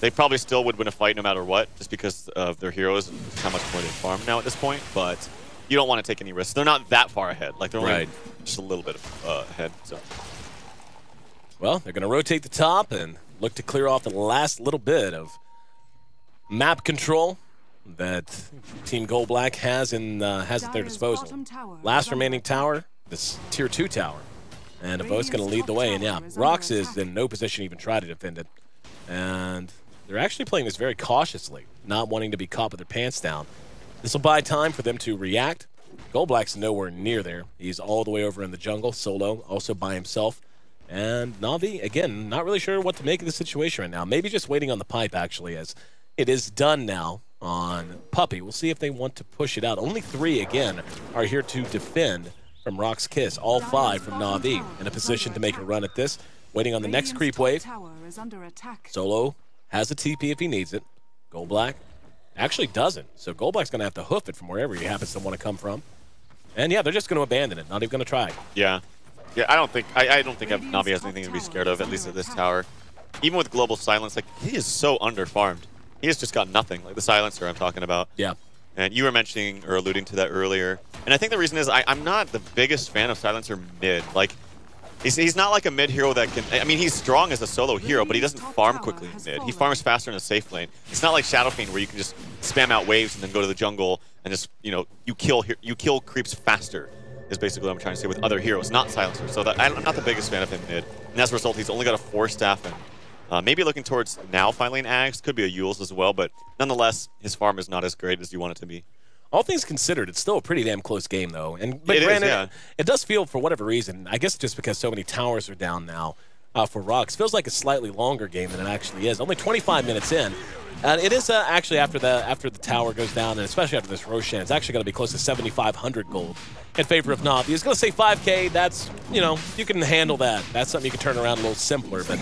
They probably still would win a fight no matter what, just because of their heroes and how much more they farm now at this point. But you don't want to take any risks. They're not that far ahead. Like, they're only just a little bit ahead. So, well, they're going to rotate the top and look to clear off the last little bit of map control that Team Gold Black has at their disposal. Last remaining tower, this Tier 2 tower. And Evo's going to lead the way. And yeah, RoX is in no position to even try to defend it. And they're actually playing this very cautiously, not wanting to be caught with their pants down. This will buy time for them to react. Gold Black's nowhere near there. He's all the way over in the jungle, solo, also by himself. And Na'Vi, again, not really sure what to make of the situation right now. Maybe just waiting on the pipe, actually, as it is done now on Puppey. We'll see if they want to push it out. Only 3, again, are here to defend from RoX.KIS. All 5 from Na'Vi in a position to make a run at this. Waiting on the next creep wave. Solo has a TP if he needs it. Gold Black actually doesn't. So Gold Black's going to have to hoof it from wherever he happens to want to come from. And yeah, they're just going to abandon it. Not even going to try. Yeah. Yeah, I don't think Na'Vi has anything to be scared of, at least at this tower. Even with Global Silence, like, he is so under-farmed. He has just got nothing, like the Silencer I'm talking about. Yeah. And you were mentioning or alluding to that earlier. And I think the reason is I'm not the biggest fan of Silencer mid. Like, he's not like a mid hero that can... I mean, he's strong as a solo hero, but he doesn't farm quickly in mid. He farms faster in a safe lane. It's not like Shadowfiend where you can just spam out waves and then go to the jungle and just, you know, you kill creeps faster, is basically what I'm trying to say with other heroes, not Silencer. So I'm not the biggest fan of him mid. And as a result, he's only got a 4-staff and maybe looking towards now finally an Axe. Could be a Yules as well, but nonetheless, his farm is not as great as you want it to be. All things considered, it's still a pretty damn close game, though. But granted, it does feel, for whatever reason, I guess just because so many towers are down now for RoX, feels like a slightly longer game than it actually is. Only 25 minutes in. And it is actually after the tower goes down, and especially after this Roshan, it's actually going to be close to 7,500 gold in favor of Na'Vi. He's going to say 5K. That's, you know, you can handle that. That's something you can turn around a little simpler. But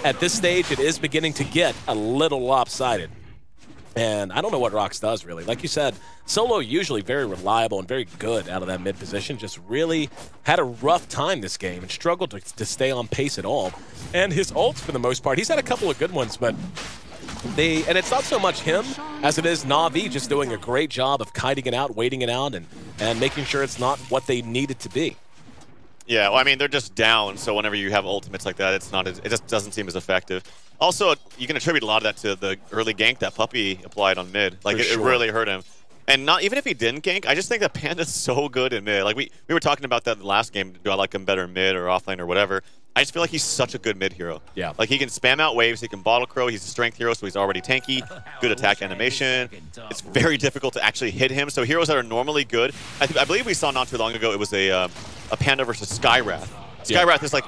at this stage, it is beginning to get a little lopsided. And I don't know what RoX does, really. Like you said, Solo usually very reliable and very good out of that mid position. Just really had a rough time this game and struggled to stay on pace at all. And his ults, for the most part, he's had a couple of good ones, but and it's not so much him as it is Na'Vi just doing a great job of kiting it out, waiting it out, and making sure it's not what they need it to be. Yeah, well, I mean, they're just down, so whenever you have ultimates like that, it just doesn't seem as effective. Also, you can attribute a lot of that to the early gank that Puppey applied on mid. Like, it really hurt him. And not even if he didn't gank, I just think that Panda's so good in mid. Like, we were talking about that in the last game. Do I like him better in mid or offlane or whatever? I just feel like he's such a good mid hero. Yeah. Like, he can spam out waves, he can bottle crow, he's a strength hero, so he's already tanky, good attack animation. It's very difficult to actually hit him. So heroes that are normally good, I believe we saw not too long ago, it was a Panda versus Skywrath. Skywrath is like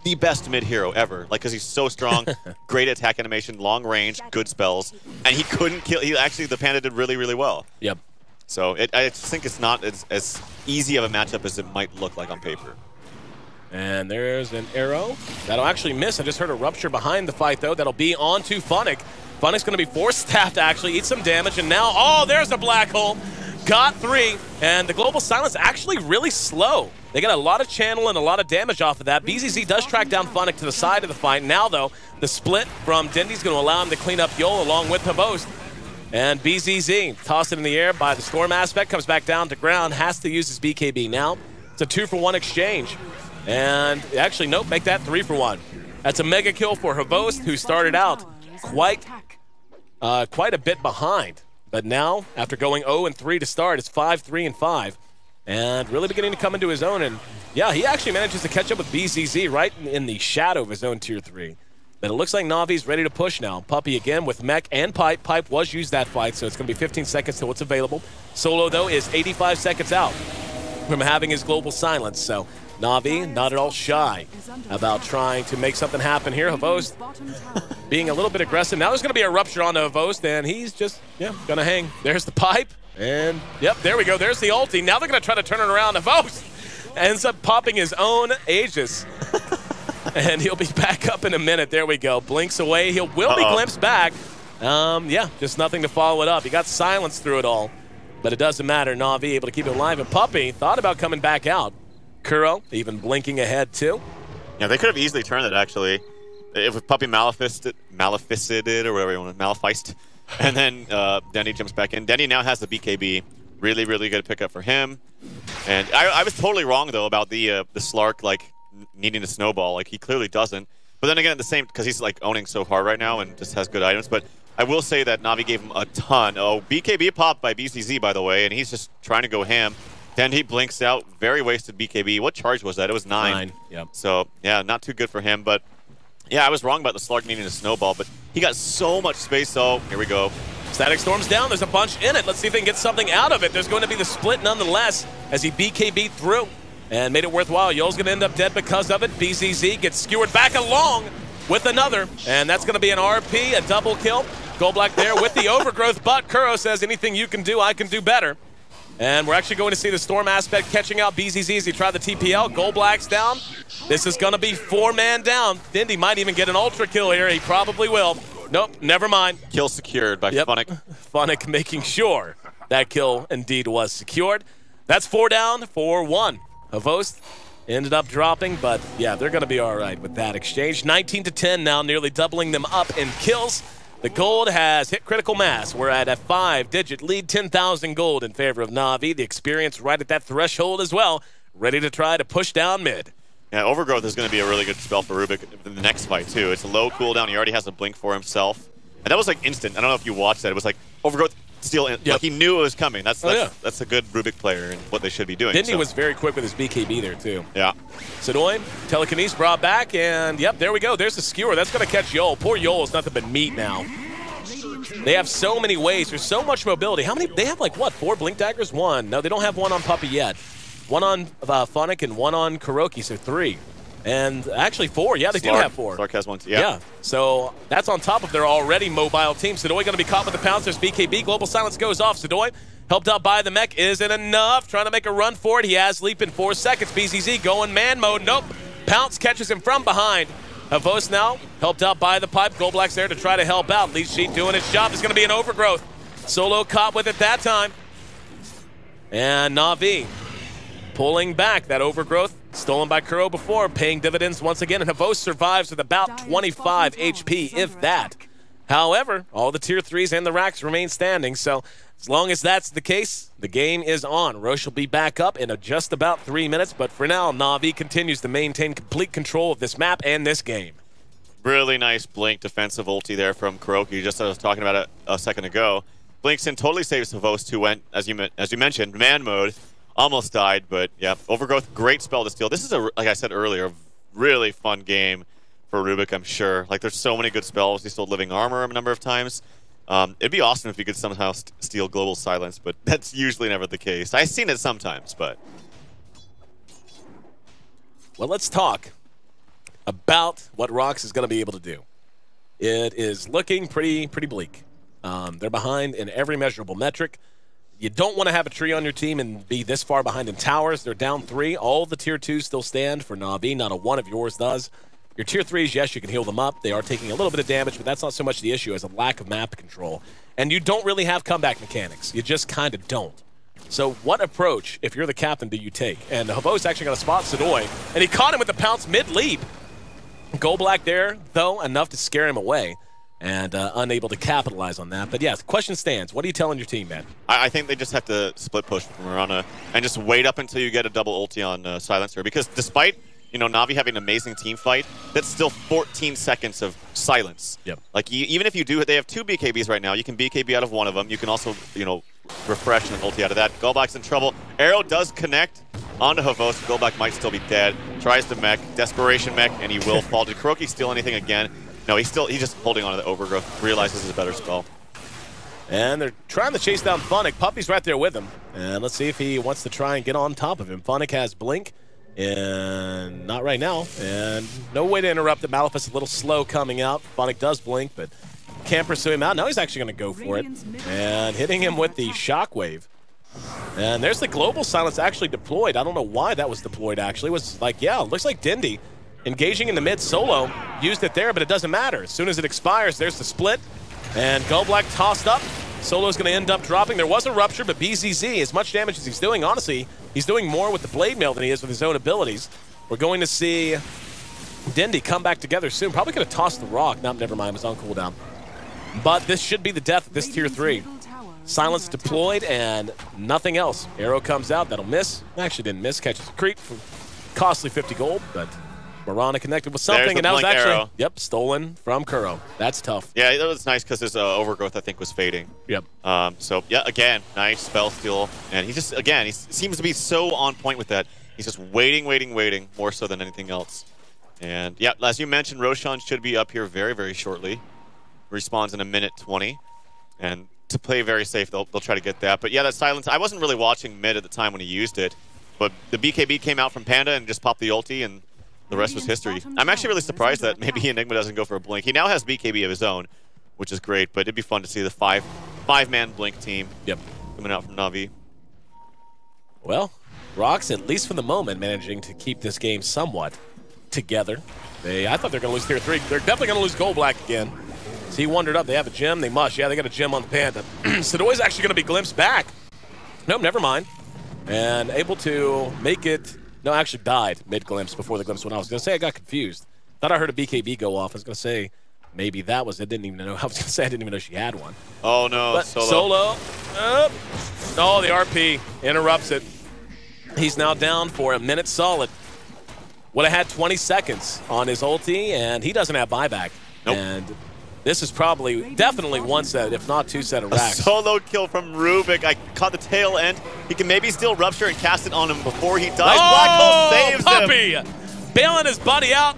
the best mid hero ever, like, because he's so strong, great attack animation, long range, good spells, and he couldn't kill. The Panda did really, really well. Yep. So I just think it's not as easy of a matchup as it might look like on paper. And there's an arrow that'll actually miss. I just heard a rupture behind the fight, though. That'll be onto Funnick. Funnick's going to be force-staffed, actually, eat some damage, and now, oh, there's a black hole. Got 3, and the Global Silence actually really slow. They got a lot of channel and a lot of damage off of that. BZZ does track down Funnick to the side of the fight. Now, though, the split from Dindy's going to allow him to clean up Yol along with Havost. And BZZ, tossed it in the air by the Storm aspect, comes back down to ground, has to use his BKB now. It's a 2-for-1 exchange. And actually, nope, make that 3-for-1. That's a mega kill for Havost, who started out quite a bit behind. But now, after going 0-3 to start, it's 5-3-5. And really beginning to come into his own. And yeah, he actually manages to catch up with BZZ right in the shadow of his own Tier 3. But it looks like Na'Vi's ready to push now. Puppey again with Mech and Pipe. Pipe was used that fight, so it's going to be 15 seconds till it's available. Solo, though, is 85 seconds out from having his Global Silence. So Na'Vi not at all shy about trying to make something happen here. Havost being a little bit aggressive. Now there's going to be a rupture on Havost, and he's just, yeah, going to hang. There's the pipe, and yep, there we go. There's the ulti. Now they're going to try to turn it around. Havost ends up popping his own Aegis, and he'll be back up in a minute. There we go. Blinks away. He will be glimpsed back. Yeah, just nothing to follow it up. He got silenced through it all, but it doesn't matter. Na'Vi able to keep it alive, and Puppey thought about coming back out. Kuro even blinking ahead too. Yeah, they could have easily turned it, actually. if Puppy Maleficed or whatever you want, Malefeist, and then Dendy jumps back in. Dendy now has the BKB. Really, really good pickup for him. And I was totally wrong though about the Slark like needing to snowball. Like he clearly doesn't. But then again, at the same, because he's like owning so hard right now and just has good items. But I will say that Na'Vi gave him a ton. Oh, BKB popped by BCZ, by the way, and he's just trying to go ham. Then he blinks out. Very wasted BKB. What charge was that? It was 9. Yep. So, yeah, not too good for him. But, yeah, I was wrong about the Slark needing to snowball. But he got so much space. Oh, here we go. Static Storm's down. There's a bunch in it. Let's see if they can get something out of it. There's going to be the split nonetheless as he BKB'd through and made it worthwhile. Yo's going to end up dead because of it. BZZ gets skewered back along with another, and that's going to be an RP, a double kill. Goldblack there with the overgrowth, but Kuro says anything you can do, I can do better. And we're actually going to see the Storm aspect catching out BZZ as he tried the TPL. Goldblack's down. This is going to be 4-man down. Dindy might even get an ultra kill here. He probably will. Nope, never mind. Kill secured by Funnick. Funnick making sure that kill indeed was secured. That's 4 down for 1. Havost ended up dropping, but yeah, they're going to be all right with that exchange. 19-10 now, nearly doubling them up in kills. The gold has hit critical mass. We're at a 5-digit lead, 10,000 gold in favor of Na'Vi. The experience right at that threshold as well, ready to try to push down mid. Yeah, Overgrowth is going to be a really good spell for Rubik in the next fight, too. It's a low cooldown. He already has a blink for himself. And that was, like, instant. I don't know if you watched that. It was like, Overgrowth steal in. Yep. Like, he knew it was coming. That's a good Rubik player and what they should be doing. Dindy was very quick with his BKB there, too. Yeah. Sidoi, telekinesis brought back, and, yep, there we go. There's the skewer. That's going to catch Yol. Poor Yol is nothing but meat now. They have so many ways. There's so much mobility. How many? They have, like, what, 4 blink daggers? 1. No, they don't have 1 on Puppy yet. 1 on Funnick and 1 on Kuroki, so 3. And actually 4. Yeah, they do have 4. Slark has 1 too. Yeah. So that's on top of their already mobile team. Sidoi going to be caught with the pounce. There's BKB. Global Silence goes off. Sidoi, helped out by the mech, isn't enough. Trying to make a run for it. He has leap in 4 seconds. BZZ going man mode. Nope. Pounce catches him from behind. Havos now, helped out by the pipe. Goldblack's there to try to help out. Lead Sheet doing its job. There's going to be an overgrowth. Solo caught with it that time. And Na'Vi pulling back that overgrowth. Stolen by Kuro before, paying dividends once again. And Havos survives with about 25 HP, if that. However, all the tier 3s and the racks remain standing. So as long as that's the case, the game is on. Roche will be back up in just about 3 minutes. But for now, Na'Vi continues to maintain complete control of this map and this game. Really nice blink defensive ulti there from Kuroki, just as I was talking about it a second ago. Blinks in, totally saves Havos, who went, as you mentioned, man mode. Almost died, but yeah, Overgrowth, great spell to steal. This is, like I said earlier, a really fun game for Rubik, I'm sure. Like, there's so many good spells. He stole Living Armor a number of times. It'd be awesome if you could somehow steal Global Silence, but that's usually never the case. I've seen it sometimes, but... Well, let's talk about what RoX is going to be able to do. It is looking pretty bleak. They're behind in every measurable metric. You don't want to have a tree on your team and be this far behind in towers. They're down 3. All the tier 2s still stand for Na'Vi. Not a one of yours does. Your tier 3s, yes, you can heal them up. They are taking a little bit of damage, but that's not so much the issue as a lack of map control. And you don't really have comeback mechanics. You just kind of don't. So what approach, if you're the captain, do you take? And Havos actually going to spot Sidoi, and he caught him with the pounce mid-leap. Goldblack there, though, enough to scare him away. And unable to capitalize on that. But yeah, the question stands. What are you telling your team, man? I think they just have to split push from Mirana and just wait up until you get a double ulti on Silencer. Because despite, you know, Na'Vi having an amazing team fight, that's still 14 seconds of silence. Yep. Like, even if you do, they have 2 BKBs right now. You can BKB out of one of them. You can also, you know, refresh and ulti out of that. Goldblack's in trouble. Arrow does connect onto Havos. Goldblack might still be dead. Tries to mech. Desperation mech, and he will fall. Did Kuroki steal anything again? No, he's just holding on to the overgrowth. Realizes it's a better spell. And they're trying to chase down Funnick. Puppy's right there with him. And let's see if he wants to try and get on top of him. Funnick has Blink. And not right now. And no way to interrupt it. Malefic's a little slow coming out. Funnick does Blink, but can't pursue him out. Now he's actually going to go for it. And hitting him with the Shockwave. And there's the Global Silence actually deployed. I don't know why that was deployed, actually. It was like, yeah, looks like Dindy. Engaging in the mid solo, used it there, but it doesn't matter. As soon as it expires, there's the split. And Goldblack tossed up. Solo's going to end up dropping. There was a rupture, but BZZ, as much damage as he's doing, honestly, he's doing more with the Blade Mail than he is with his own abilities. We're going to see Dindy come back together soon. Probably could have tossed the rock. No, never mind. It was on cooldown. But this should be the death of this tier 3. Silence deployed and nothing else. Arrow comes out. That'll miss. Actually didn't miss. Catches a creep for costly 50 gold, but Mirana connected with something, and that was actually arrow. Yep, stolen from Kuro. That's tough. Yeah, that was nice because his overgrowth, I think, was fading. Yep. So, yeah, again, nice spell steal. And he just, again, he seems to be so on point with that. He's just waiting, more so than anything else. And, yeah, as you mentioned, Roshan should be up here very, very shortly. Respawns in a minute 20. And to play very safe, they'll try to get that. But, yeah, that silence, I wasn't really watching mid at the time when he used it. But the BKB came out from Panda and just popped the ulti, and the rest was history. I'm actually really surprised that maybe Enigma doesn't go for a blink. He now has BKB of his own, which is great, but it'd be fun to see the five-man blink team coming out from Na'Vi. Well, RoX, at least for the moment, managing to keep this game somewhat together. I thought they were going to lose tier 3. They're definitely going to lose gold black again. So he wandered up. They have a gem. They must. Yeah, they got a gem on the Panda. Sadoi's actually going to be glimpsed back. Nope, never mind. And able to make it. No, actually died mid-glimpse before the glimpse went off. I was going to say I got confused. Thought I heard a BKB go off. I was going to say maybe that was it. Didn't even know. I was going to say I didn't even know she had one. Oh, no. But Solo. Oh, the RP interrupts it. He's now down for a minute solid. Would have had 20 seconds on his ulti, and he doesn't have buyback. Nope. And this is probably definitely one set, if not two set of racks. A solo kill from Rubik. I caught the tail end. He can maybe steal Rupture and cast it on him before he dies. Black Hole saves puppy! him. Bailing his buddy out.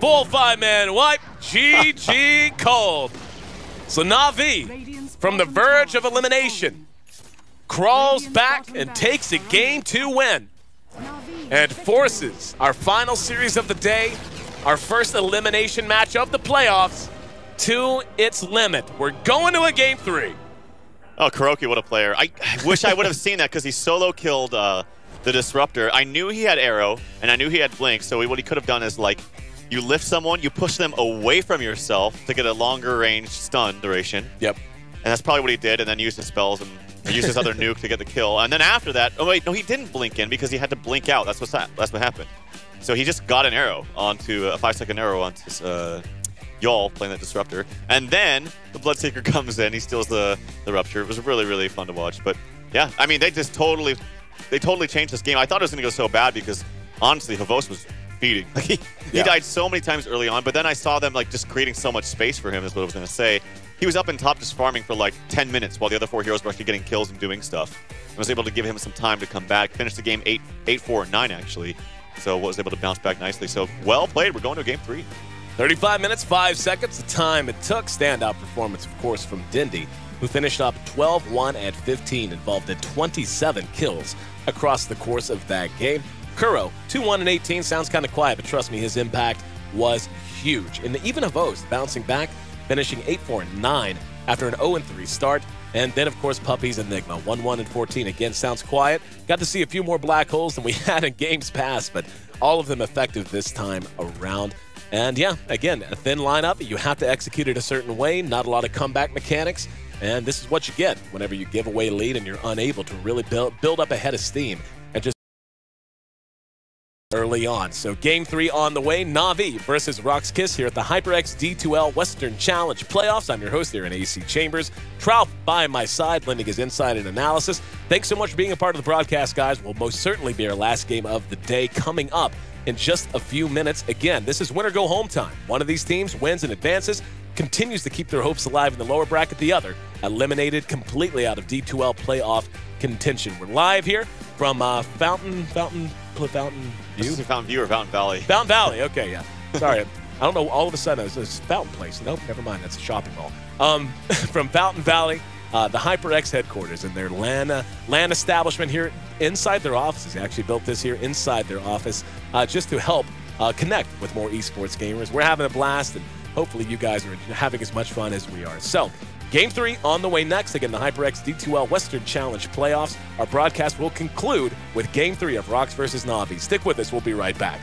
Full 5-man wipe. GG cold. So Na'Vi, from the verge of elimination, crawls back and takes a Game 2 win. And forces our final series of the day, our first elimination match of the playoffs, to its limit. We're going to a Game 3. Oh, Kuroki, what a player. I wish I would have seen that because he solo killed the Disruptor. I knew he had Arrow, and I knew he had Blink, so what he could have done is, like, you lift someone, you push them away from yourself to get a longer range stun duration. Yep. And that's probably what he did, and then used his spells and used his other nuke to get the kill. And then after that, oh wait, no, he didn't blink in because he had to blink out. That's what happened. So he just got an arrow onto a 5-second arrow onto his Y'all playing that Disruptor. And then the Bloodseeker comes in, he steals the Rupture. It was really, really fun to watch. But yeah, I mean, they totally changed this game. I thought it was gonna go so bad because honestly, Havos was feeding. Like he died so many times early on, but then I saw them like just creating so much space for him is what I was gonna say. He was up in top just farming for like 10 minutes while the other 4 heroes were actually getting kills and doing stuff. I was able to give him some time to come back, finish the game 8-4-9 actually. So was able to bounce back nicely. So well played. We're going to Game 3. 35 minutes, 5 seconds, the time it took. Standout performance, of course, from Dindy, who finished up 12-1 at 15, involved in 27 kills across the course of that game. Kuro, 2-1 and 18, sounds kind of quiet, but trust me, his impact was huge. And even Havos bouncing back, finishing 8-4-9 after an 0-3 start. And then, of course, Puppy's Enigma, 1-1 and 14. Again, sounds quiet. Got to see a few more black holes than we had in games past, but all of them effective this time around. And yeah, again, a thin lineup. You have to execute it a certain way. Not a lot of comeback mechanics. And this is what you get whenever you give away a lead and you're unable to really build up a head of steam and just early on. So Game 3 on the way. Na'Vi versus RoX.KIS here at the HyperX D2L Western Challenge Playoffs. I'm your host here in AC Chambers. Trout by my side, lending his insight and analysis. Thanks so much for being a part of the broadcast, guys. Will most certainly be our last game of the day coming up in just a few minutes. Again, this is win or go home time. One of these teams wins and advances, continues to keep their hopes alive in the lower bracket. The other eliminated completely out of D2L playoff contention. We're live here from Fountain View? Fountain View or Fountain Valley? Fountain Valley, okay, yeah. Sorry, I don't know, all of a sudden it's Fountain Place. Nope, never mind, that's a shopping mall. From Fountain Valley, the HyperX headquarters and their LAN establishment here inside their offices. They actually built this here inside their office just to help connect with more esports gamers. We're having a blast, and hopefully you guys are having as much fun as we are. So, Game 3 on the way next. Again, the HyperX D2L Western Challenge Playoffs. Our broadcast will conclude with Game 3 of RoX versus Na'Vi. Stick with us. We'll be right back.